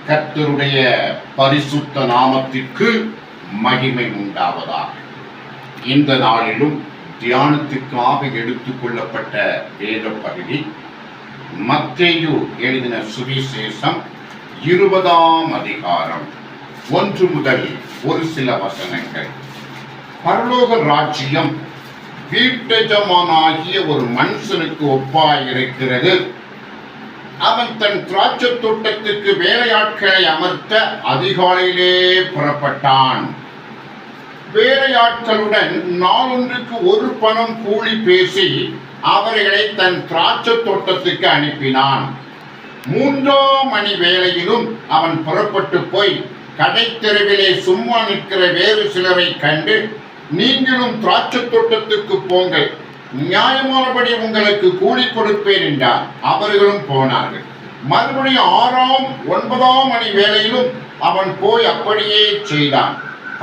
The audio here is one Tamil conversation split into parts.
கர்த்தருடைய பரிசுத்த நாமத்திற்கு மகிமை உண்டாவதாக. இந்த நாளிலும் தியானத்திற்காக எடுத்துக் கொள்ளப்பட்ட வேத பகுதி மத்தேயு எழுதின சுவிசேஷம் 20ஆம் அதிகாரம் 1 முதல் ஒரு சில வசனங்கள். பரலோக ராஜ்யம் வீட்டெஜமானாகிய ஒரு மனுஷனுக்கு ஒப்பாயிருக்கிறது. அவன் தன் திராட்சை தோட்டத்துக்கு வேலையாட்களை அமர்த்த அதிகாலையிலே புறப்பட்டான். வேலையாட்களுடன் நாளொன்றுக்கு ஒரு பணம் கூலி பேசி அவர்களை தன் திராட்சை தோட்டத்துக்கு அனுப்பினான். 3ஆம் மணி வேளையிலும் அவன் புறப்பட்டு போய் கடைத்தெருவிலே சும்மா நிற்கிற வேறு சிலரை கண்டு, நீங்களும் திராட்சை தோட்டத்துக்கு போங்கள், நியாயமானபடி உங்களுக்கு கூலி கொடுப்பேன் என்றார். அவர்களும் போனார்கள். மறுபடியும் 6ஆம் 9ஆம் மணி வேளையிலும் அவன் போய் அப்படியே செய்தான்.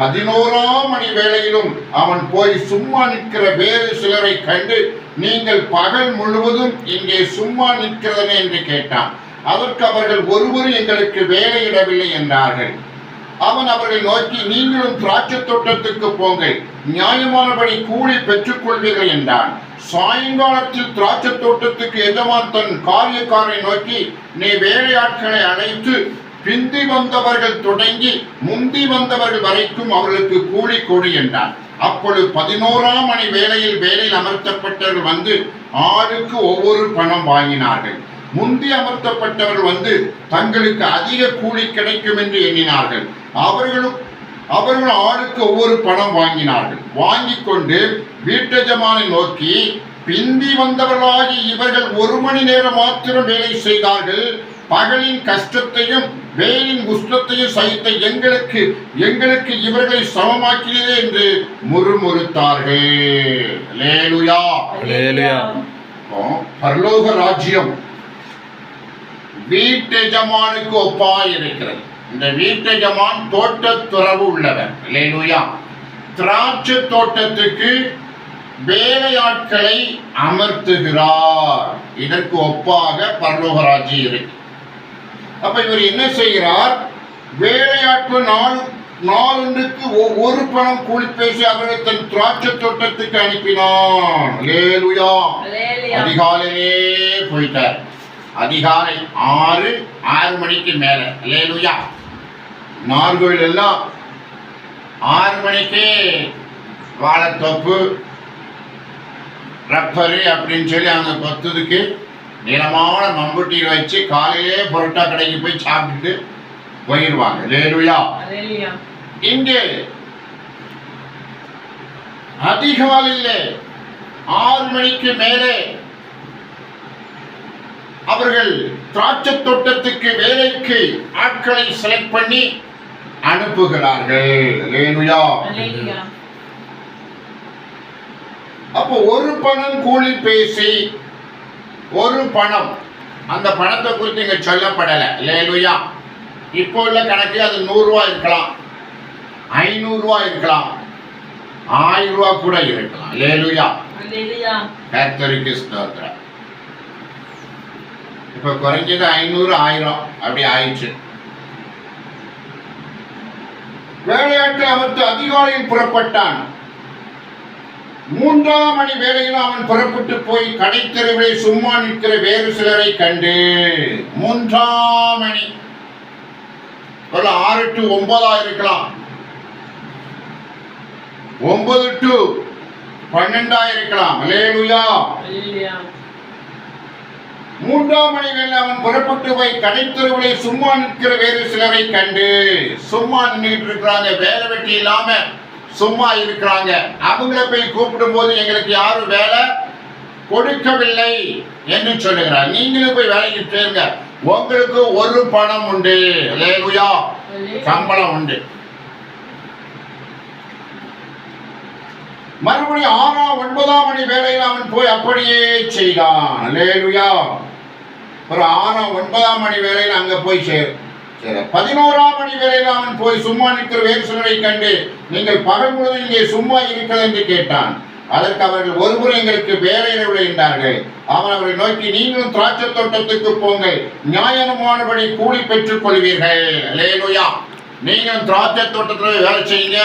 11ஆம் மணி வேளையிலும் அவன் போய் சும்மா நிற்கிற வேறு சிலரை கண்டு, நீங்கள் பகல் முழுவதும் இங்கே சும்மா நிற்கிறதே என்று கேட்டான். அதற்கு அவர்கள், ஒருவரும் எங்களுக்கு வேலையிடவில்லை என்றார்கள். அவன் அவர்களை நோக்கி, நீங்களும் திராட்சை தோட்டத்துக்கு போங்கள், நியாயமானபடி கூலி பெற்றுக் கொள்வீர்கள் என்றான். சாயங்காலத்தில் திராட்சை தோட்டத்துக்கு எஜமான் தன் காரியக்காரை நோக்கி, நீ வேலையாட்களை அழைத்து பிந்தி வந்தவர்கள் தொடங்கி முந்தி வந்தவர்கள் வரைக்கும் அவர்களுக்கு கூலி கொடு என்றான். அப்பொழுது 11ஆம் மணி வேளையில் வேலையில் அமர்த்தப்பட்டவர்கள் வந்து ஆளுக்கு ஒவ்வொரு பணம் வாங்கினார்கள். முந்தி அமர்த்தப்பட்டவர்கள் வந்து தங்களுக்கு அதிக கூலி கிடைக்கும் என்று எண்ணினார்கள். அவர்கள் ஆளுக்கு ஒவ்வொரு பணம் வாங்கினார்கள். வாங்கி கொண்டு வீட்டெஜமானை நோக்கி, பிந்தி வந்தவர்களாகி இவர்கள் 1 மணி நேரம் மாத்திரம் வேலை செய்தார்கள். பகலின் கஷ்டத்தையும் வெயிலின் உஷ்ணத்தையும் சகித்த எங்களுக்கு இவர்களை சமமாக்கினதே என்று முறுமுறுத்தார்கள். அல்லேலூயா, அல்லேலூயா. பரலோக ராஜ்யம் வீட்டெஜமானுக்கு ஒப்பாய் இருக்கிறது. இந்த வீட்டெஜமான் தோட்டத்துறவு உள்ளவர். அல்லேலூயா. திராட்சை தோட்டத்துக்கு வேலையாட்களை அமர்த்துகிறார். இதற்கு ஒப்பாக பரலோக ராஜ்யம் இருக்கு. அப்ப இவர் என்ன செய்கிறார்? வேலையாட்கள் நாளொன்றுக்கு ஒரு பணம் கூலி பேசி அவர்களை தன் திராட்சை தோட்டத்துக்கு அனுப்பினான். அல்லேலூயா. அதிகாலையிலே போயிட்டார். அதிகாலை 6 மணிக்கு மேல. அல்லேலூயா. நார்கோயில் எல்லாம் 6 மணிக்கே வாழைத்தோப்பு ரப்பரு அப்படின்னு சொல்லி அவங்க கொத்துதுக்கு நிலமான மம்புட்டியில் வச்சு காலையிலே புரோட்டா கடைக்கு போய் சாப்பிட்டுட்டு போயிடுவாங்க. அல்லேலூயா. இங்கே அதிகாலையிலே 6 மணிக்கு மேலே அவர்கள் திராட்சை தோட்டத்துக்கு வேலைக்கு ஆட்களை செலக்ட் பண்ணி அனுப்புகிறார்கள். அல்லேலூயா. அப்போ ஒரு பணம் கூலி பேசி ஒரு பணம், அந்த பணத்தை குறித்து இங்க சொல்லப்படலை. அல்லேலூயா. இப்போ உள்ள கணக்கு அது 100 ரூபாய் இருக்கலாம், 500 ரூபாய் இருக்கலாம், 1000 ரூபாய் கூட இருக்கலாம். அல்லேலூயா. கர்த்தருக்கு ஸ்தோத்திரம். இப்ப குறைஞ்சது 500 1000 அப்படி ஆயிடுச்சு. வேலையாட்கள் அமர்த்து அதிகாலையில் புறப்பட்டான். 3ஆம் மணி வேளையில் அவன் புறப்பட்டு போய் கடைத்தெருவிலே சும்மா நிற்கிற வேறு சிலரை கண்டு, 3ஆம் மணி 6 to 9 இருக்கலாம், 9 to 12 இருக்கலாம். அல்லேலூயா. 3ஆம் மணி வேளையில் அவன் புறப்பட்டு போய் கடைத்தெருவிலே சும்மா நிற்கிற வேறு சிலரை கண்டு, சும்மா நின்றுட்டு இருக்கிறாங்க, வேலை வெட்டி இல்லாம சும்மா இருக்கிறாங்க. அவங்கள போய் கூப்பிடும் போது, எங்களுக்கு யாரும் வேலை கொடுக்கவில்லை என்று சொல்லுகிறார். நீங்களும் போய் வேலைக்கு சேருங்க, உங்களுக்கு ஒரு பணம் உண்டு. அல்லேலூயா. சம்பளம் உண்டு. மறுபடியும் 6ஆம் 9ஆம் மணி வேளையில் அவன் போய் அப்படியே செய்தான். அல்லேலூயா. ஒரு 6ஆம் 9ஆம் மணி வேளையில் அங்க போய் சேரு. 11ஆம் மணி வேளையில் அவன் போய் சும்மா நிற்கிற வேறு சிலரை கண்டு, நீங்கள் பகல் முழுவதும் இங்கே சும்மா இருக்கிறது என்று கேட்டான். அதற்கு அவர்கள் ஒருமுறை எங்களுக்கு வேலையில் விளைகின்றார்கள். அவன் அவரை நோக்கி, நீங்களும் திராட்சை தோட்டத்துக்கு போங்கள், நியாயமானபடி கூலி பெற்றுக் கொள்வீர்கள். அல்லேலூயா. நீங்களும் திராட்சை தோட்டத்தில் வேலை செய்யுங்க,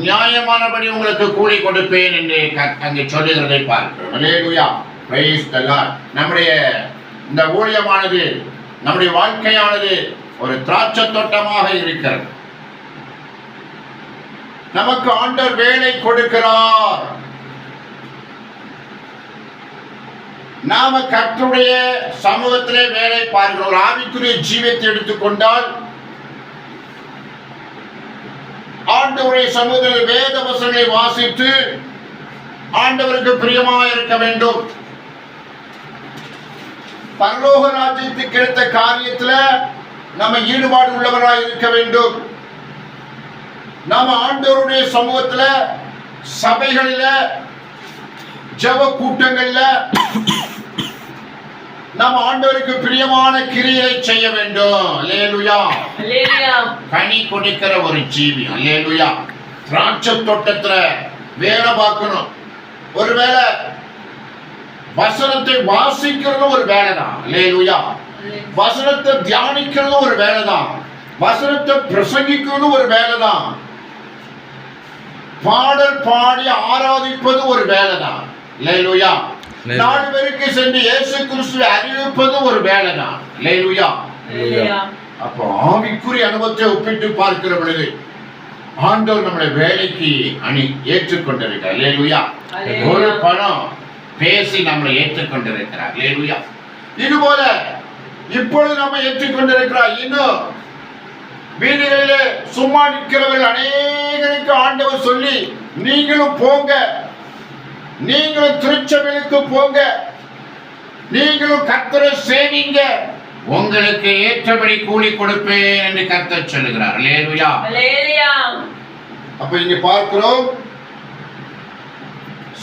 நியாயமானபடி உங்களுக்கு கூலி கொடுப்பேன் என்று அங்கே சொல்லுகிறதை பார்க்கிறோம். அல்லேலூயா. Praise the Lord. நம்முடைய இந்த ஊழியமானது, நம்முடைய வாழ்க்கையானது ஒரு திராட்சை தோட்டமாக இருக்கிறது. நமக்கு ஆண்டவர் வேலை கொடுக்கிறார். நாம கர்த்தருடைய சமூகத்திலே வேலை பார்க்கிறோம். ஆவிக்குரிய ஜீவத்தை எடுத்துக்கொண்டால் ஆண்டவருடைய சமூகத்தில் வேத வசனங்களை வாசித்து ஆண்டவருக்கு பிரியமாக இருக்க வேண்டும். பரலோக ராஜ்யத்துக்கு கிடைத்த காரியத்தில் நம்ம ஈடுபாடு உள்ளவராக இருக்க வேண்டும். நாம ஆண்டவருடைய சமூகத்தில், சபைகளில், ஜெப கூட்டங்களில் நாம் ஆண்டவருக்கு பிரியமான கிரியை செய்ய வேண்டும். அல்லேலூயா. கனி கொடுக்கிற ஒரு ஜீவி. அல்லேலூயா. திராட்சை தோட்டத்துல வேலை பார்க்கணும். ஒருவேளை வசனத்தை வாசிக்கிறதும் ஒரு வேலை தான். அல்லேலூயா. வசனத்தை தியானிக்கிறதும் ஒரு வேலை தான். வசனத்தை பிரசங்கிக்கிறதும் ஒரு வேலை தான். பாடல் பாடி ஆராதிப்பது ஒரு வேலை தான். அல்லேலூயா. 4 பேருக்கு சென்று இயேசு கிறிஸ்துவை அறிவிப்பது ஒரு வேலை தான். அல்லேலூயா. அப்போ ஆவிக்குரிய அனுபவத்தை ஒப்பிட்டு பார்க்கிற பொழுது ஆண்டவர் நம்மளை வேலைக்கு ஏற்றுக்கொண்டிருக்கிறார். அல்லேலூயா. ஒரு பணம் பேசி நம்மளை ஏற்றுக்கொண்டிருக்கிறார். அல்லேலூயா. இது போல இப்பொழுது நம்ம ஏற்றுக்கொண்டிருக்கிறார். இன்னும் வீடுகளிலே சும்மா நிற்கிறவர்கள் அநேகருக்கு ஆண்டவர் சொல்லி, நீங்களும் போங்க, நீங்களும் திருச்சபைக்கு போங்க, நீங்களும் கர்த்தரை சேவிங்க, உங்களுக்கு ஏற்றபடி கூலி கொடுப்பேன் என்று கர்த்தர் சொல்லுகிறார். அல்லேலூயா. அப்ப இங்க பார்க்கிறோம்,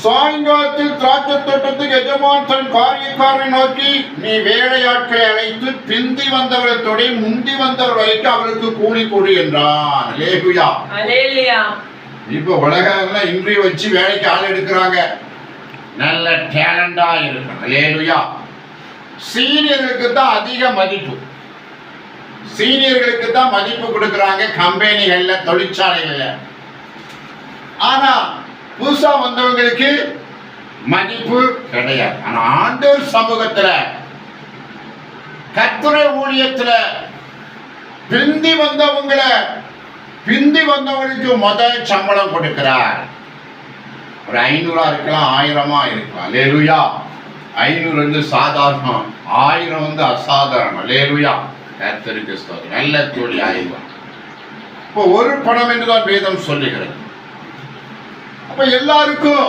சாயங்காலத்தில் திராட்சை தோட்டத்துக்கு எஜமான் தன் காரியக்காரனை நோக்கி, நீ வேலையாட்களை அழைத்து பிந்தி வந்தவர்கள் தொடை முந்தி வந்தவர் வரைக்கும் அவருக்கு கூலி கொடு என்றான். அல்லேலூயா. இப்ப உலகம்ல இன்றைய வச்சு வேலைக்கு ஆள் எடுக்கிறாங்க. நல்ல டேலண்டா இருக்கணும். அல்லேலூயா. சீனியர்களுக்கு தான் அதிக மதிப்பு. சீனியர்களுக்கு தான் மதிப்பு கொடுக்கறாங்க கம்பெனிகள்ல, தொழிற்சாலைகள்ல. ஆனா புதுசா வந்தவங்களுக்கு மதிப்பு கிடையாது. ஆனா ஆண்டவர் சமூகத்துல, கர்த்தருடைய ஊழியத்துல பிந்தி வந்தவங்களுக்கு முதல் சம்பளம் கொடுக்கிறார். ஒரு 500 இருக்கலாம், 1000 இருக்கலாம். அல்லேலூயா. 500 வந்து சாதாரணம், 1000 வந்து அசாதாரணம். அல்லேலூயா. கர்த்தருக்கு ஸ்தோத்திரம். நல்ல கூலி 1000. இப்போ ஒரு பணம் என்றுதான் வேதம் சொல்லுகிறது. அப்ப எல்லாருக்கும்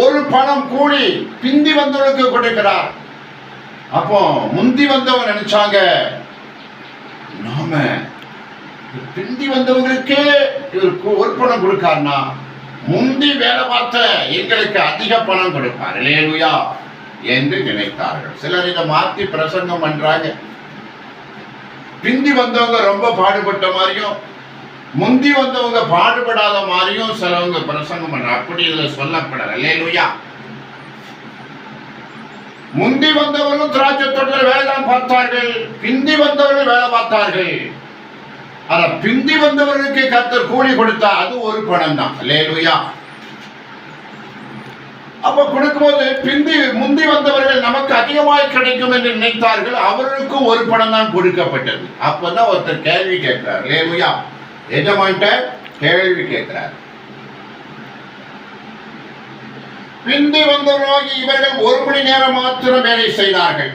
ஒரு பணம் கூலி பிந்தி வந்தவர்களுக்கு கொடுக்கிறார். அப்போ முந்தி வந்தவங்க நினைச்சாங்க, நாம பிந்தி வந்தவங்களுக்கே இவருக்கு ஒரு பணம் கொடுக்காருனா முந்தி வேலை பார்த்த எங்களுக்கு அதிக பணம் கொடுப்பார். அல்லேலூயா என்று நினைத்தார்கள். சிலர் இதை மாற்றி பிரசங்கம் பண்றாங்க. பிந்தி வந்தவங்க ரொம்ப பாடுபட்ட மாதிரியும், முந்தி வந்தவங்க பாடுபடாத மாதிரியும் சிலவங்க பிரசங்கம் பண்ற. அப்படி இதுல சொல்லப்படல. அல்லேலூயா. முந்தி வந்தவர்களும் திராட்சை தோட்டத்தில் வேலை தான் பார்த்தார்கள், பிந்தி வந்தவர்கள் வேலை பார்த்தார்கள். ஆனா பிந்தி வந்தவர்களுக்கு கர்த்தர் கூலி கொடுத்தா அது ஒரு பணம் தான். அல்லேலூயா. அப்ப கொடுக்கும்போது முந்தி வந்தவர்கள் நமக்கு அதிகமாய் கிடைக்கும் என்று நினைத்தார்கள். அவர்களுக்கும் ஒரு பணம் தான் கொடுக்கப்பட்டது. அப்பதான் ஒருத்தர் கேள்வி கேட்கிறார். அல்லேலூயா. எஜமான்ட்ட கேள்வி கேட்கிறார். பிந்தி வந்தவர்களாகி இவர்கள் 1 மணி நேரம் மாத்திரம் வேலை செய்தார்கள்.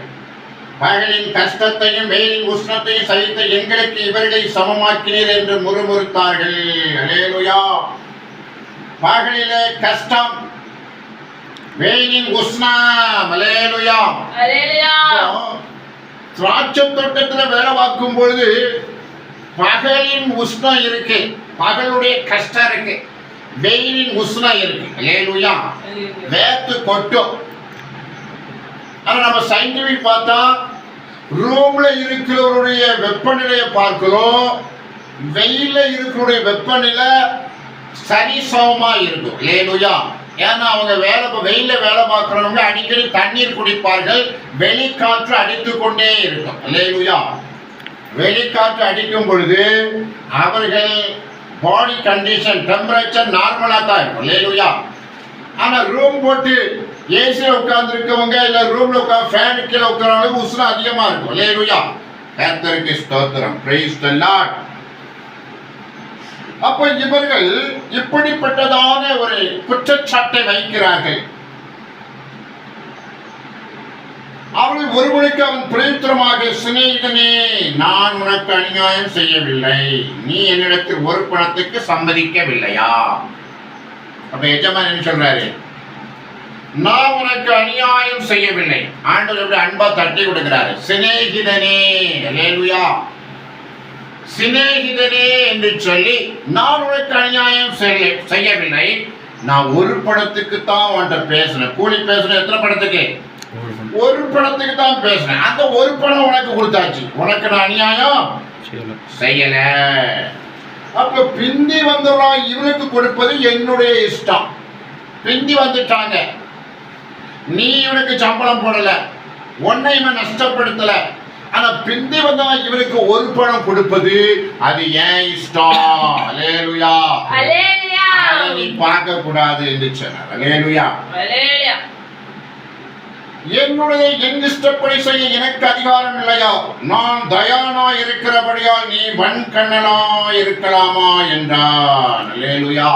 பகலின் கஷ்டத்தையும் வெயிலின் உஷ்ணத்தையும் சகித்த எங்களுக்கு இவர்களை சமமாக்கினீர் என்று முறுமுறுத்தார்கள். அல்லேலூயா. பகலிலே கஷ்டம், வெயிலின் உஷ்ணம். அல்லேலூயா. திராட்சை தோட்டத்தில் வேலை பார்க்கும் பொழுது பகலின் உஷ்ணம் இருக்கு, பகலுடைய கஷ்டம் இருக்கு, வெயிலின் உஷ்ணம் இருக்கு. அல்லேலூயா. வேத்து கொட்டும். ஆனா நம்ம சயின்டிபிக் பார்த்தா ரூம்ல இருக்கிறவருடைய வெப்பநிலையை பார்க்கிறோம், வெயில இருக்கிறவருடைய வெப்பநிலை சரிசமமா இருக்கும். அல்லேலூயா. ஏன்னா அவங்க வெயில வேலை பார்க்கிறவங்க அடிக்கடி தண்ணீர் குடிப்பார்கள். வெளிக்காற்று அடித்துக் கொண்டே இருக்கும். அல்லேலூயா. வெளிக்காற்று அடிக்கும் பொழுது அவர்கள் பாடி கண்டிஷன் டெம்பரேச்சர் நார்மலா தான் இருக்கும். அல்லேலூயா. ஆனா ரூம் போட்டு ஏசியில் உட்கார்ந்து இருக்கவங்க இல்ல ரூம்ல உட்கார்ந்து ஃபேன் கீழே உட்காரவங்களுக்கு உஷ்ணம் அதிகமா இருக்கும். அல்லேலூயா. கர்த்தருக்கு ஸ்தோத்திரம். Price the Lord. அப்ப இவர்கள் இப்படிப்பட்டதான ஒரு குற்றச்சாட்டை வைக்கிறார்கள். அவர்கள் ஒருவனுக்கு அவன் பிரயுத்தரமாக, சிநேகிதனே, நான் உனக்கு அநியாயம் செய்யவில்லை, நீ என்னிடத்தில் ஒரு பணத்துக்கு சம்மதிக்கவில்லையா? அப்ப எஜமான் என்ன சொல்றாரு? நான் உனக்கு அநியாயம் செய்யவில்லை. ஆண்டவர் அன்பா தட்டி கொடுக்கிறாரு. சிநேகிதனே, அல்லேலூயா, சிநேகிதனே என்று சொல்லி, நான் உனக்கு அநியாயம் செய்யவில்லை, நான் ஒரு பணத்துக்கு தான் உன்கிட்ட பேசுறேன். கூலி பேசுறேன். எத்தனை பணத்துக்கு? ஒரு பணத்துக்கு தான் பேசுறேன். அந்த ஒரு பணம் உனக்கு கொடுத்தாச்சு. உனக்கு நான் அநியாயம் செய்யல. அப்ப பிந்தி வந்தவனா இவனுக்கு கொடுப்பது என்னுடைய இஷ்டம். பிந்தி வந்துட்டாங்க, நீ இவனுக்கு சம்பளம் போடல, உன்னை இவன் நஷ்டப்படுத்தல. ஆனா பிந்தி வந்தவன் இவனுக்கு ஒரு பணம் கொடுப்பது அது ஏன் இஷ்டம். அல்லேலூயா. அதை நீ பார்க்க கூடாது என்று சொன்னார். அல்லேலூயா. என்னுடைய என் இஷ்டப்படி செய்ய எனக்கு அதிகாரம் இல்லையா? நான் தயானா இருக்கிறபடியால் நீ வன்கண்ணனா இருக்கலாமா என்றான். அல்லேலூயா.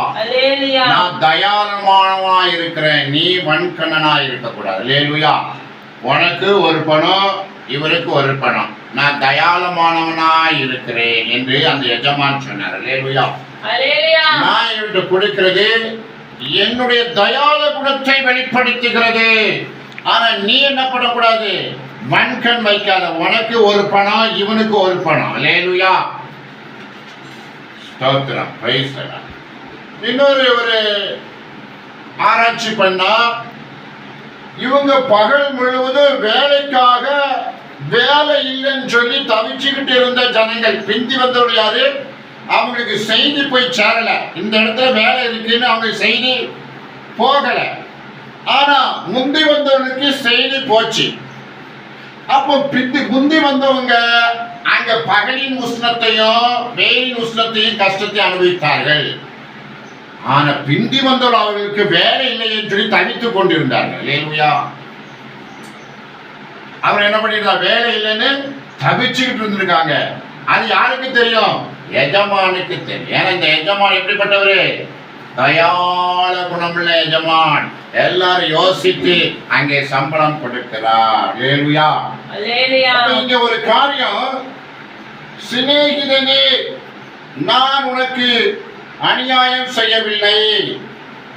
நான் தயாளமானவனா இருக்கிறேன், நீ வன்கண்ணனா இருக்கக்கூடாது. அல்லேலூயா. உனக்கு ஒரு பணம், இவருக்கு ஒரு பணம், நான் தயாளமானவனா இருக்கிறேன் என்று அந்த எஜமான் சொன்னார். அல்லேலூயா. நான் இவர்கிட்ட கொடுக்கிறது என்னுடைய தயாள குணத்தை வெளிப்படுத்துகிறது. ஆனா நீ என்ன பண்ணக்கூடாது? வன்கண் வைக்காத. உனக்கு ஒரு பணம், இவனுக்கு ஒரு பணம். அல்லேலூயா. ஸ்தோத்திரம். Price the Lord. இன்னொரு ஒரு ஆராய்ச்சி பண்ணா, இவங்க பகல் முழுவதும் வேலைக்காக வேலை இல்லைன்னு சொல்லி தவிச்சுக்கிட்டு இருந்த ஜனங்கள். பிந்தி வந்தவர்கள் யாரு? அவங்களுக்கு செய்தி போய் சேரல. இந்த இடத்துல வேலை இருக்குன்னு அவங்களுக்கு செய்தி போகல. ஆனா முந்தி வந்தவர்களுக்கு செய்தி போச்சு. அப்போ முந்தி வந்தவங்க அங்க பகலின் உஷ்ணத்தையும் வெயிலின் உஷ்ணத்தையும் கஷ்டத்தை அனுபவித்தார்கள். ஆனா பிந்தி வந்தவர்கள் அவர்களுக்கு வேலை இல்லை என்று சொல்லி தவித்துக் கொண்டிருந்தார்கள். அல்லேலூயா. அவர் என்ன பண்ணிருந்தார்? வேலை இல்லைன்னு தவிச்சுக்கிட்டு இருந்திருக்காங்க. அது யாருக்கு தெரியும்? எஜமானுக்கு தெரியும். ஏன்னா இந்த எஜமான் எப்படிப்பட்டவரு? தயாள குணமுள்ள எஜமான். எல்லாரும் யோசித்து அங்கே சம்பளம் கொடுக்கிறார். அல்லேலூயா. இங்க ஒரு காரியம், சிநேகிதனே, நான் உனக்கு அநியாயம் செய்யவில்லை.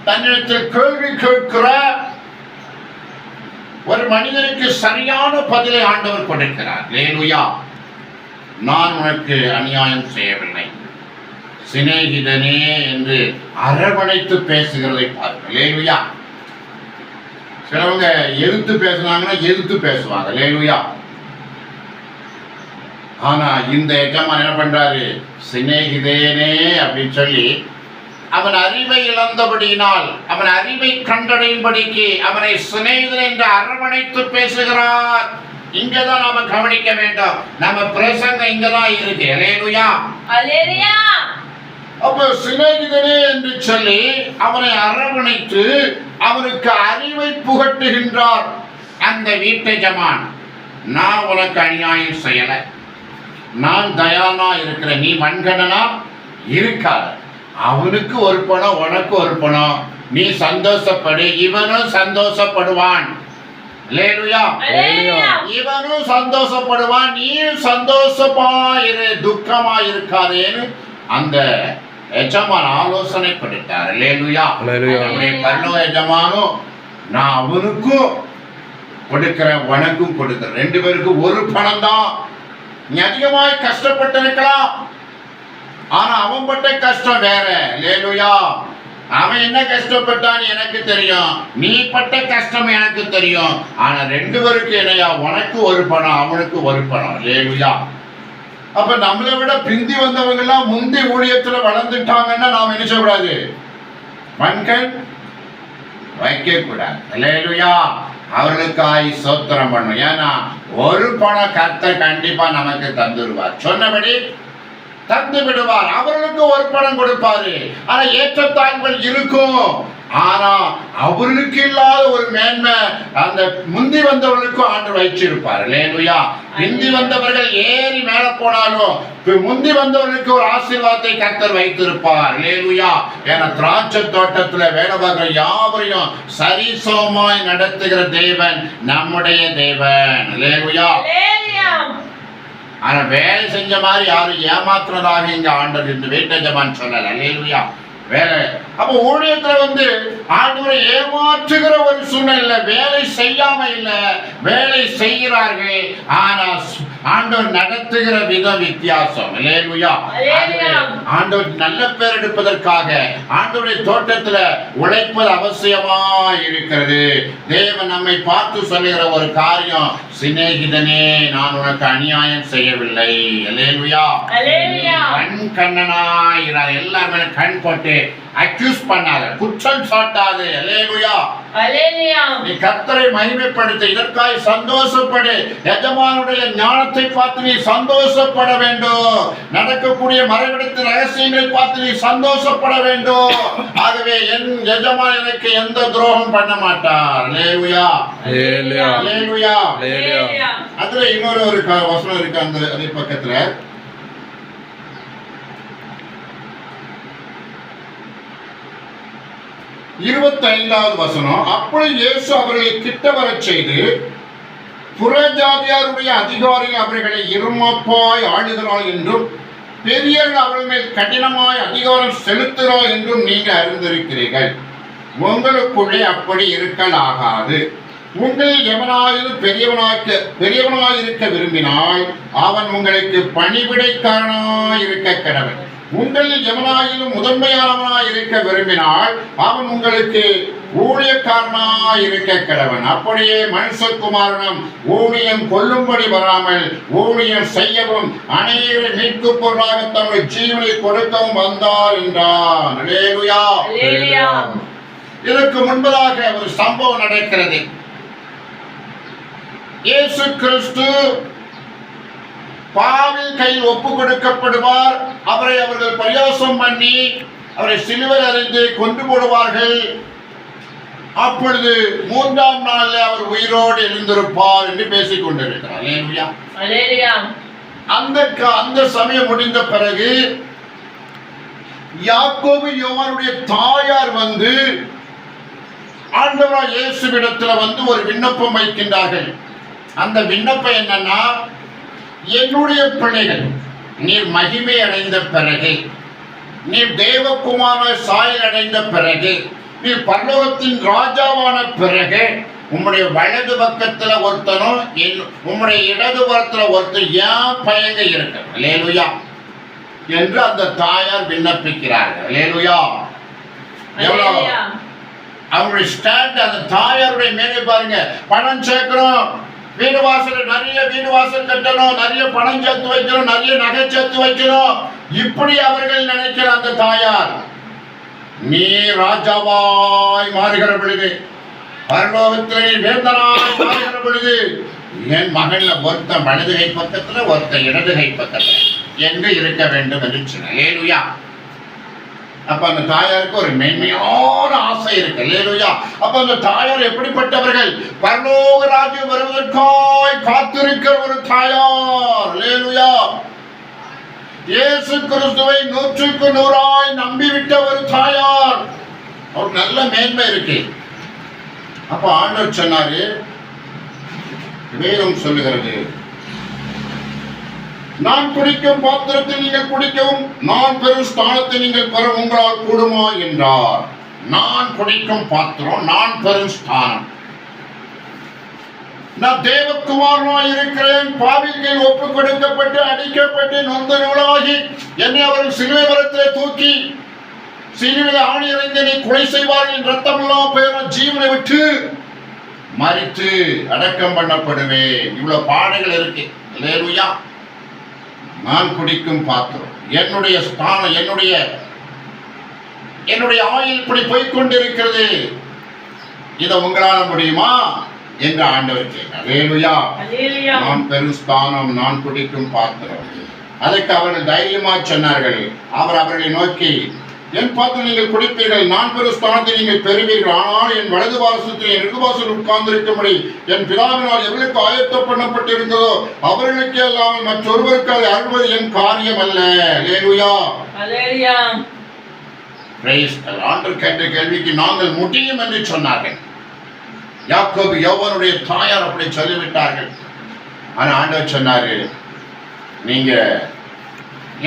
தன்னிடத்தில் கேள்வி கேட்கிற ஒரு மனிதனுக்கு சரியான பதிலை ஆண்டவர் கொடுக்கிறார். அல்லேலூயா. நான் உனக்கு அநியாயம் செய்யவில்லை, சிநேகிதனே என்று அரவணைத்து பேசுகிறதை பாருங்கள். அல்லேலூயா. சிலவங்க எதிர்த்து பேசுனாங்கன்னா எதிர்த்து பேசுவாங்க. அல்லேலூயா. ஆனா இந்த எஜமான் என்ன பண்றாரு? சிநேகிதேனே அப்படின்னு சொல்லி அவன் அறிவை இழந்தபடியினால் அவன் அறிவை கண்டடையும்படிக்கு அவனை சிநேகிதன் என்று அரவணைத்து பேசுகிறார். இங்கதான் நாம கவனிக்க வேண்டும். நம்ம பிரசங்கம் இங்கதான் இருக்கு. அல்லேலூயா. அல்லேலூயா. அப்ப சிநேகிதனே என்று சொல்லி அவனை அரவணைத்து அவனுக்கு அறிவை புகட்டுகின்றார் அந்த வீட்டு எஜமான். நான் உனக்கு அநியாயம் செய்யல, நான் தயானா இருக்கிறேன், நீ வன்கணனா இருக்காத. அவனுக்கு ஒரு பணம், உனக்கு ஒரு பணம், நீ சந்தோஷப்படு, இவனும் சந்தோஷப்படுவான். அல்லேலூயா. இவனும் சந்தோஷப்படுவான், நீயும் சந்தோஷமா இரு, துக்கமா இருக்காதேன்னு அந்த எஜமான் ஆலோசனை கொடுத்தார். அல்லேலூயா. நம்முடைய பரலோக எஜமானும் நான் அவனுக்கும் கொடுக்கிறேன், உனக்கும் கொடுக்கிறேன். ரெண்டு பேருக்கும் ஒரு பணம் தான். நீ அதிகமாய் கஷ்டப்பட்டு இருக்கலாம், ஆனா அவன் பட்ட கஷ்டம் வேற. அல்லேலூயா. அவன் என்ன கஷ்டப்பட்டான்னு எனக்கு தெரியும், நீ பட்ட கஷ்டம் எனக்கு தெரியும். ஆனா ரெண்டு பேருக்கு என்னையா? உனக்கு ஒரு பணம், அவனுக்கு ஒரு பணம். அல்லேலூயா. அப்ப நம்மளை விட பிந்தி வந்தவங்க எல்லாம் முந்தி ஊழியத்துல வளர்ந்துட்டாங்கன்னா நாம் என்ன செய்யக்கூடாது? வன்கண் வைக்க கூடாது. அல்லேலூயா. அவர்களுக்காய் ஸ்தோத்திரம் பண்ணும். ஏன்னா ஒரு பணம் கர்த்தர் கண்டிப்பா நமக்கு தந்துடுவார், சொன்னபடி தந்து விடுவார். அவர்களுக்கு ஒரு பணம் கொடுப்பாரு. ஆனா ஏற்றத்தாழ்வுகள் இருக்கும். ஆனா அவர்களுக்கு இல்லாத ஒரு மேன்மை அந்த முந்தி வந்தவர்களுக்கும் ஆண்டு வைச்சிருப்பார். அல்லேலூயா. பிந்தி வந்தவர்கள் ஏறி மேல போனாலும் முந்தி வந்தவர்களுக்கு ஒரு ஆசீர்வாதத்தை கர்த்தர் வைத்திருப்பார். அல்லேலூயா. ஏன்னா திராட்சை தோட்டத்துல வேலை பார்க்கிற யாவரையும் சரிசமமாய் நடத்துகிற தேவன் நம்முடைய தேவன். அல்லேலூயா. ஆனா வேலை செஞ்ச மாதிரி யாரும் ஏமாத்துறதாக இங்க ஆண்டவர் இந்த வீட்டஜமான் சொல்லல. அல்லேலூயா. வேலை அப்ப ஊழியத்துல ஆண்டவரை ஏமாற்றுகிற ஒரு சூழ்நிலை. வேலை செய்யாம இல்ல, வேலை செய்கிறார்கள். ஆனா ஆண்டவர் நடத்துகிற விதம் வித்தியாசம். அல்லேலூயா. ஆண்டவர் நல்ல பேர் எடுப்பதற்காக ஆண்டவருடைய தோட்டத்துல உழைப்பது அவசியமா இருக்கிறது. தேவன் நம்மை பார்த்து சொல்லுகிற ஒரு காரியம், சிநேகிதனே நான் உனக்கு அநியாயம் செய்யவில்லை. அல்லேலூயா. கண் கண்ணனாயிரா, எல்லாருமே கண் போட்டு அக்யூஸ் பண்ணாத, குற்றம் சாட்டாது. அல்லேலூயா. நீ கர்த்தரை மகிமைப்படுத்த, இதற்காக சந்தோஷப்படு. எஜமானுடைய ஞானத்தை பார்த்து நீ சந்தோஷப்பட வேண்டும். நடக்கக்கூடிய மறைவிடத்தின் ரகசியங்களை பார்த்து நீ சந்தோஷப்பட வேண்டும். ஆகவே என் எஜமான் எனக்கு எந்த துரோகம் பண்ண மாட்டார். அல்லேலூயா. அல்லேலூயா. அதுல இன்னொரு ஒரு வசனம் இருக்கு அந்த அதே பக்கத்துல. 25வது வசனம். அப்பொழுது இயேசு அவர்களை கிட்ட வரச் செய்து, புறஜாதியாருடைய அதிகாரிகள் அவர்களை இருமாப்பாய் ஆளுகிறார் என்றும் பெரியவர்கள் அவர்கள் மேல் கடினமாய் அதிகாரம் செலுத்துகிறார் என்றும் நீங்கள் அறிந்திருக்கிறீர்கள். உங்களுக்குள்ளே அப்படி இருக்கலாகாது. உங்களில் எவனாயிலும் பெரியவனாயிருக்க விரும்பினால் அவன் உங்களுக்கு பணிவிடைக்காரனாய் இருக்க கடவன். உங்களில் எவனாயிலும் முதன்மையானவனாய் இருக்க விரும்பினால் அவன் உங்களுக்கு ஊழியக்காரனாய் இருக்க கடவன். அப்படியே மனுஷகுமாரனும் ஊழியம் கொள்ளும்படி வராமல் ஊழியம் செய்யவும் அநேகரை மீட்பு பொருளாக தம்முடைய ஜீவனை கொடுக்கவும் வந்தார் என்றார். அல்லேலூயா. இதற்கு முன்பதாக ஒரு சம்பவம் நடக்கிறது. இயேசு கிறிஸ்து பாவின் கையில் ஒப்பு கொடுக்கப்படுவார். அவரை அவர்கள் பரியாசம் பண்ணி அவரை சிலுவையில் அறைந்து கொண்டு போடுவார்கள். அப்பொழுது 3ஆம் நாளில் அவர் உயிரோடு எழுந்திருப்பார் என்று பேசிக் கொண்டிருக்கிறார். அல்லேலூயா. அந்த சமயம் முடிந்த பிறகு யாக்கோபு யோவானுடைய தாயார் ஆண்டவராகிய இயேசுவிடத்தில் ஒரு விண்ணப்பம் வைக்கின்றார்கள். அந்த விண்ணப்பம் என்னன்னா, என்னுடைய பிள்ளைகள் நீர் மகிமை அடைந்த பிறகு, நீர் தேவகுமார சாயல் அடைந்த பிறகு, நீர் பரலோகத்தின் ராஜாவான பிறகு உம்முடைய வலது பக்கத்துல ஒருத்தனும் உம்முடைய இடது புறத்துல ஒருத்தர் ஏன் பயங்க இருக்க. அல்லேலூயா என்று அந்த தாயார் விண்ணப்பிக்கிறார்கள். அல்லேலூயா. எவ்வளவு அவருடைய ஸ்டாண்ட் அந்த தாயாருடைய மேலே பாருங்க. பணம் சேர்க்கிறோம், வீடு வாசல் நிறைய வீடு வாசல் கட்டணும், நிறைய பணம் சேர்த்து வைக்கணும், நிறைய நகை சேர்த்து வைக்கணும். இப்படி அவர்கள் நினைக்கிற அந்த தாயார், நீ ராஜாவாய் மாறுகிற பொழுது, பரலோகத்திலே வேந்தனாய் மாறுகிற பொழுது, என் மகன்ல ஒருத்தன் வலது கை பக்கத்துல ஒருத்தன் இடது கை பக்கத்துல எங்க இருக்க வேண்டும் என்று சொன்னார். அல்லேலூயா. அப்ப அந்த தாயாருக்கு ஒரு மேன்மையான ஆசை இருக்கு. அல்லேலூயா. அப்ப அந்த தாயார் எப்படிப்பட்டவர்கள்? பரலோக ராஜ்யம் வருவதற்காய் காத்திருக்கிற ஒரு தாயார். அல்லேலூயா. இயேசு கிறிஸ்துவை 100க்கு 100 நம்பிவிட்ட ஒரு தாயார். ஒரு நல்ல மேன்மை இருக்கு. அப்ப ஆண்டவர் சொன்னாரு, வேதம் சொல்லுகிறது, நான் குடிக்கும் பாத்திரத்தில் நீங்கள் குடிக்கவும் நான் பெரும் ஸ்தானத்தை நீங்கள் பெற உங்களால் கூடுமா என்றார். நான் குடிக்கும் பாத்திரம், நான் பெரும் ஸ்தானம். நான் தேவகுமாரனாய் இருக்கிறேன். பாவிகள் ஒப்பு கொடுக்கப்பட்டு அடிக்கப்பட்டு நொந்து நூலாகி என்னை அவர்கள் சிலுவை மரத்திலே தூக்கி சிலுவையில் ஆணி இறைந்து நீ கொலை செய்வார்கள். ரத்தம் எல்லாம் பெயரும் ஜீவனை விட்டு மரித்து அடக்கம் பண்ணப்படுவேன். இவ்வளவு பாடுகள் இருக்கு. அல்லேலூயா. நான் குடிக்கும் பாத்திரம், என்னுடைய ஸ்தானம், என்னுடைய ஆயுள் இப்படி போய்கொண்டிருக்கிறது. இதை உங்களால முடியுமா என்று ஆண்டவர் கேட்டார். அல்லேலூயா. நான் பெரும் ஸ்தானம், நான் குடிக்கும் பாத்திரம். அதற்கு அவர்கள் தைரியமா சொன்னார்கள். அவர் அவர்களை நோக்கி, என் பாத்திரம் நீங்கள் குடிப்பீர்கள், நான் பெரும் ஸ்தானத்தை நீங்கள் பெறுவீர்கள். ஆனால் என் வலது வாசத்தில் என் இடது வாசல் உட்கார்ந்திருக்கும்படி என் பிதாவினால் எவர்களுக்கு ஆயத்தம் பண்ணப்பட்டிருந்ததோ அவர்களுக்கே அல்லாமல் மற்றொருவருக்கு அதை அருள்வது என் காரியம் அல்ல. அல்லேலூயா. ஆண்டவர் கேட்ட கேள்விக்கு நாங்கள் முடியும் என்று சொன்னார்கள். யாக்கோபு யோவானுடைய தாயார் அப்படி சொல்லிவிட்டார்கள். ஆனா ஆண்டவர் சொன்னாரு, நீங்க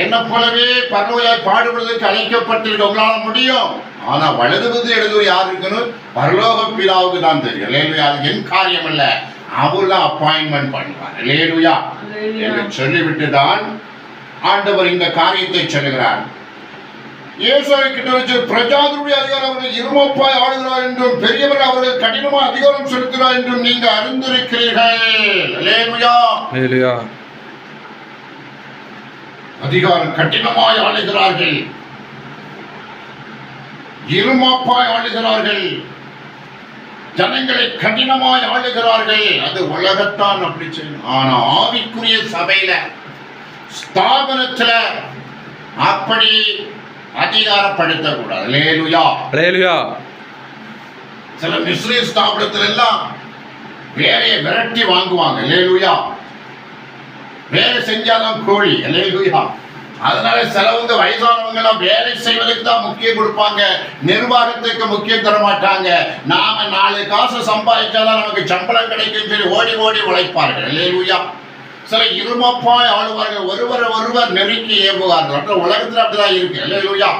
என்ன போலவே பரலோகமாய் பாடுபடுவதற்கு அழைக்கப்பட்டிருக்க உங்களால முடியும். ஆனா வலதுவது எழுதுவது யார் இருக்கணும்? பரலோக பிதாவுக்கு தான் தெரியும். அல்லேலூயா. அது என் காரியம் அல்ல, அவர்தான் அப்பாயின்மெண்ட் பண்ணுவார். அல்லேலூயா என்று சொல்லிவிட்டு தான் ஆண்டவர் இந்த காரியத்தை சொல்லுகிறார். இயேசுவை கிட்ட வச்சு பிரஜாதிபதி அதிகாரம் அவர்கள் இருமப்பாய் ஆளுகிறார் என்றும் பெரியவர்கள் அவர்கள் கடினமாக அதிகாரம் செலுத்துகிறார் என்றும் நீங்க அறிந்திருக்கிறீர்கள். அல்லேலூயா. அல்லேலூயா. அதிகாரம் கடினமாய் ஆளுகிறார்கள், இருமாப்பாய் ஆளுகிறார்கள், ஜனங்களை கடினமாய் ஆளுகிறார்கள். அது உலகத்தான் அப்படி செய்யும். ஆனா ஆவிக்குரிய சபையில, ஸ்தாபனத்துல அப்படி அதிகாரப்படுத்தக்கூடாது. அல்லேலூயா. அல்லேலூயா. சில மிஸ்ரி ஸ்தாபனத்துல எல்லாம் வேலையை விரட்டி வாங்குவாங்க. அல்லேலூயா. வேலை செஞ்சாதான் கோழி. அல்லேலூயா. அதனால சிலவங்க வயசானவங்க எல்லாம் வேலை செய்வதற்கு தான் முக்கியம் கொடுப்பாங்க, நிர்வாகத்துக்கு முக்கியம் தர மாட்டாங்க. நாம 4 காசு சம்பாதிச்சாதான் நமக்கு சம்பளம் கிடைக்கும் சொல்லி ஓடி ஓடி உழைப்பார்கள். அல்லேலூயா. சில இருமப்பாய் ஆளுவார்கள், ஒருவர் நெருக்கி ஏவுவார்கள். உலகத்தில் அப்படிதான் இருக்கு. அல்லேலூயா.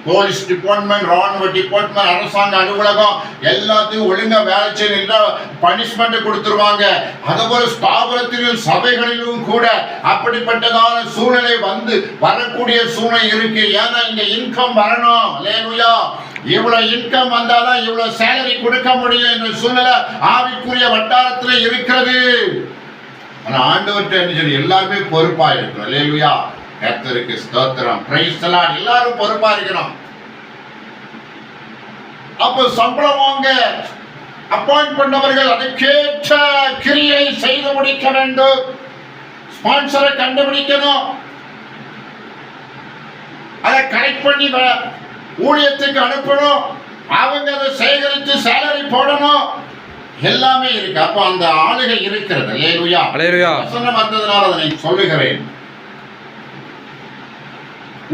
போலீஸ் டிபார்ட்மெண்ட், ராணுவ டிபார்ட்மெண்ட், அரசாங்க அலுவலகம் எல்லாத்தையும் ஒழுங்கா வேலை செய்ய பனிஷ்மெண்ட் கொடுத்துருவாங்க. அதுபோல ஸ்தாபனத்திலும் சபைகளிலும் கூட அப்படிப்பட்டதான சூழ்நிலை வரக்கூடிய சூழ்நிலை இருக்கு. ஏன்னா இங்க இன்கம் வரணும். அல்லேலூயா. இவ்வளவு இன்கம் வந்தாதான் இவ்வளவு சேலரி கொடுக்க முடியும் என்ற சூழ்நிலை ஆவிக்குரிய வட்டாரத்தில் இருக்கிறது. ஆனா ஆண்டவர்கிட்ட என்ன சொல்லி எல்லாருமே பொறுப்பா இருக்கணும். அல்லேலூயா. கர்த்தருக்கு ஸ்தோத்திரம். Price the Lord. எல்லாரும் பொறுப்பா இருக்கணும். அப்ப சம்பளம் வாங்க அப்பாயிண்ட் பண்ணவர்கள் அதுக்கேற்ற கிரியை செய்து முடிக்க வேண்டும். ஸ்பான்சரை கண்டுபிடிக்கணும், அதை கலெக்ட் பண்ணி ஊழியத்துக்கு அனுப்பணும், அவங்க அதை சேகரித்து சேலரி போடணும். எல்லாமே இருக்கு. அப்ப அந்த ஆளுகை இருக்கிறது. அல்லேலூயா. அல்லேலூயா. வசனம் வந்ததனால அதை சொல்லுகிறேன்.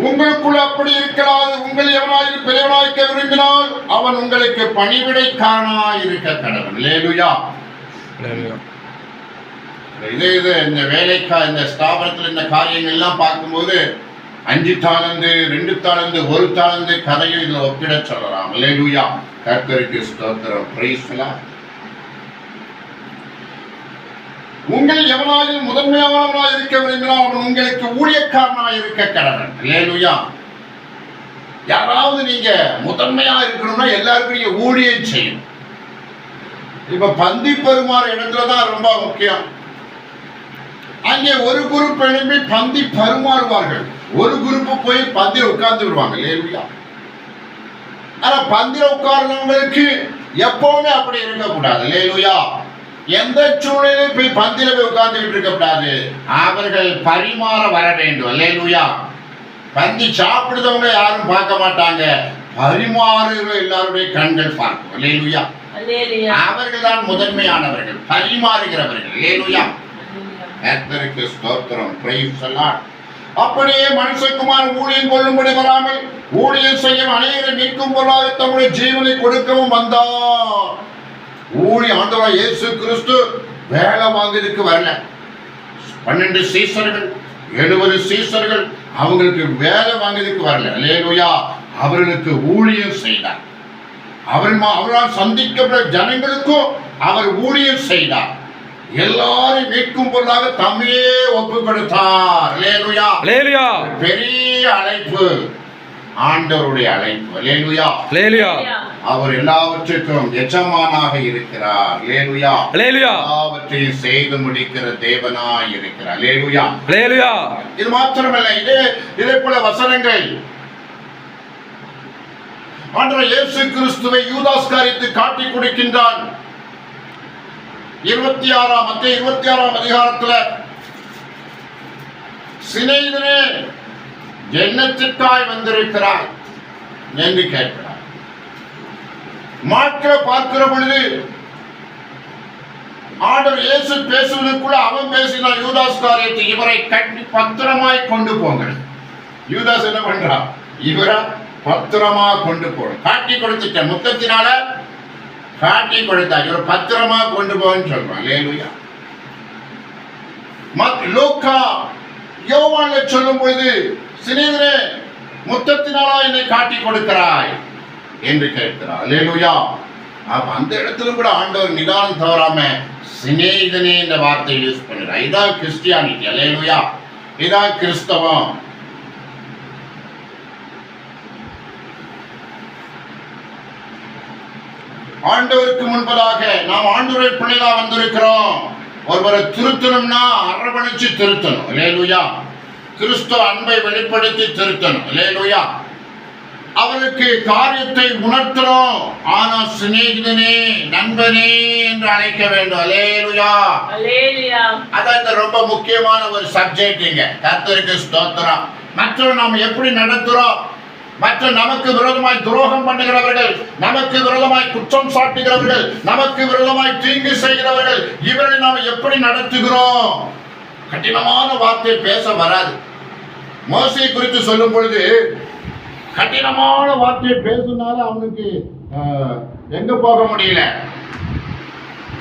உங்களுக்குள்ள அப்படி இருக்கிறாது. உங்கள் எவனாயிரம் பெரியவனாய்க்க விரும்பினால் அவன் உங்களுக்கு பணிவிடைக்காரனாய் இருக்க கடவுள். அல்லேலூயா. இது இந்த வேலைக்கா இந்த ஸ்தாபனத்தில் இந்த காரியங்கள் எல்லாம் பார்க்கும்போது 5 தாலந்து, 2 தாலந்து, 1 தாலந்து கதையும் இதுல ஒப்பிட சொல்லலாம். அல்லேலூயா. கர்த்தருக்கு ஸ்தோத்திரம். Price the Lord. உங்கள் எவனாயில் முதன்மையானவனாய் இருக்க விரும்பினால் அவன் உங்களுக்கு ஊழியக்காரனாய் இருக்க கடவன். அல்லேலூயா. யாராவது நீங்க முதன்மையா இருக்கணும்னா எல்லாருக்கும் நீங்க ஊழியம் செய்யணும். இப்ப பந்தி பரிமாற இடத்துலதான் ரொம்ப முக்கியம். அங்கே ஒரு குரூப் எழுப்பி பந்தி பரிமாறுவார்கள், ஒரு குரூப் போய் பந்தில உட்கார்ந்து விடுவாங்க. அல்லேலூயா. ஆனா பந்தில உட்கார்ந்தவங்களுக்கு எப்பவுமே அப்படி இருக்கக்கூடாது. அல்லேலூயா. எந்த சூழ்நிலையும் போய் பந்தில போய் உட்கார்ந்துகிட்டு இருக்கக்கூடாது. அவர்கள் பரிமாற வர வேண்டும். அல்லேலூயா. பந்தி சாப்பிடுறவங்க யாரும் பார்க்க மாட்டாங்க, பரிமாறுகிற எல்லாருடைய கண்கள் பார்க்கும். அல்லேலூயா. அவர்கள் தான் முதன்மையானவர்கள், பரிமாறுகிறவர்கள். அல்லேலூயா. கர்த்தருக்கு ஸ்தோத்திரம். Price the Lord. அப்படியே மனுஷகுமாரன் ஊழியம் கொள்ளும்படி வராமல் ஊழியம் செய்யும் அநேகரை மீட்கும் பொருளாக தம்முடைய ஜீவனை கொடுக்கவும் வந்தார். ஆண்டவராகிய இயேசு கிறிஸ்து வேலை வாங்குறதுக்கு வரல. 12 சீசர்கள், 70 சீசர்கள் அவங்களுக்கு வேலை வாங்குறதுக்கு வரல. அல்லேலூயா. அவர்களுக்கு ஊழியம் செய்தார். அவரால் சந்திக்கப்பட்ட ஜனங்களுக்கும் அவர் ஊழியம் செய்தார். எல்லாரும் மீட்கும் பொருளாக தம்மையே ஒப்பு கொடுத்தார். அல்லேலூயா. அல்லேலூயா. பெரிய அழைப்பு, ஆண்டவருடைய அழைப்பு. அல்லேலூயா. அல்லேலூயா. அவர் எல்லாவற்றுக்கும் எஜமானாக இருக்கிறார். அல்லேலூயா. அல்லேலூயா. எல்லாவற்றையும் செய்து முடிக்கிற தேவனாய் இருக்கிறார். அல்லேலூயா. அல்லேலூயா. இது மாத்திரமல்ல, இதே போல வசனங்கள் ஆண்டவர் இயேசு கிறிஸ்துவை யூதாஸ் காரியத்துக்கு காட்டி கொடுக்கின்றான். 26ஆம் அதிகாரத்தில் சிநேகிதனே என்னத்திற்காய் வந்திருக்கிறாய் என்று கேட்கிறார். மாற்ற பார்க்கிற பொழுது ஆண்டவர் இயேசு பேசுவதற்குள்ள அவன் பேசினான். யூதாஸ் காரியத்தை இவரை கட்டி பத்திரமாய் கொண்டு போங்க. யூதாஸ் என்ன பண்றான்? இவரை பத்திரமா கொண்டு போகணும். காட்டி கொடுத்துட்ட முத்தத்தினால காட்டி கொடுத்தா இவர் பத்திரமா கொண்டு போன்னு சொல்றான். அல்லேலூயா. லூக்கா யோவான்ல சொல்லும் பொழுது சிநேகிதரே முத்தத்தினாலா என்னை காட்டி கொடுக்கிறாய் என்று கேட்கிறார். அல்லேலூயா. அந்த இடத்துல கூட ஆண்டவர் நிதானம் தவறாம சிநேகிதனே என்ற வார்த்தை யூஸ் பண்ணுறார். இதான் கிறிஸ்டியானிட்டி. அல்லேலூயா. இதான் கிறிஸ்தவம். ஆண்டவருக்கு முன்பதாக நாம் ஆண்டவரை பிள்ளைகளா வந்திருக்கிறோம். ஒருவரை திருத்தணும்னா அரவணைச்சு திருத்தணும். அல்லேலூயா. கிறிஸ்துவ அன்பை வெளிப்படுத்தி திருத்தணும். அல்லேலூயா. அவருக்கு காரியத்தை உணர்த்தணும். ஆனா சிநேகிதனே நண்பனே என்று அழைக்க வேண்டும். அல்லேலூயா. அதான் ரொம்ப முக்கியமான ஒரு சப்ஜெக்ட். இங்க கர்த்தருக்கு ஸ்தோத்திரம். மற்றவர்கள் நாம் எப்படி நடத்துறோம், மற்ற நமக்கு விரோதமாய் துரோகம் பண்ணுகிறவர்கள், நமக்கு விரோதமாய் குற்றம் சாட்டுகிறவர்கள், நமக்கு விரோதமாய் தீங்கு செய்கிறவர்கள், இவர்களை நாம் எப்படி நடத்துகிறோம்? கடினமான வார்த்தை பேச வராது. மோசே குறித்து சொல்லும் பொழுது கடினமான வார்த்தையை பேசினால அவனுக்கு எங்க போக முடியல?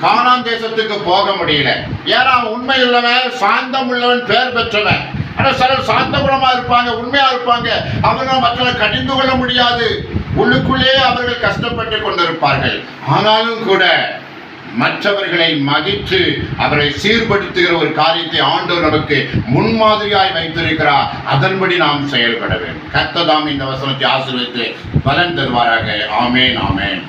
கானான் தேசத்துக்கு போக முடியல. ஏன்னா உண்மை உள்ளவன், சாந்தம் உள்ளவன், பெயர் பெற்றவன். ஆனால் சிலர் சாந்த குணமா இருப்பாங்க, உண்மையா இருப்பாங்க. அவர்கள் மக்களை கடிந்து கொள்ள முடியாது. உள்ளுக்குள்ளே அவர்கள் கஷ்டப்பட்டு கொண்டிருப்பார்கள். ஆனாலும் கூட மற்றவர்களை மதித்து அவரை சீர்படுத்துகிற ஒரு காரியத்தை ஆண்டவர் நமக்கு முன்மாதிரியாய் வைத்திருக்கிறார். அதன்படி நாம் செயல்பட வேண்டும். கர்த்தர் தாம் இந்த வசனத்தை ஆசீர்வதித்து பலன் தருவாராக. ஆமென், ஆமென்.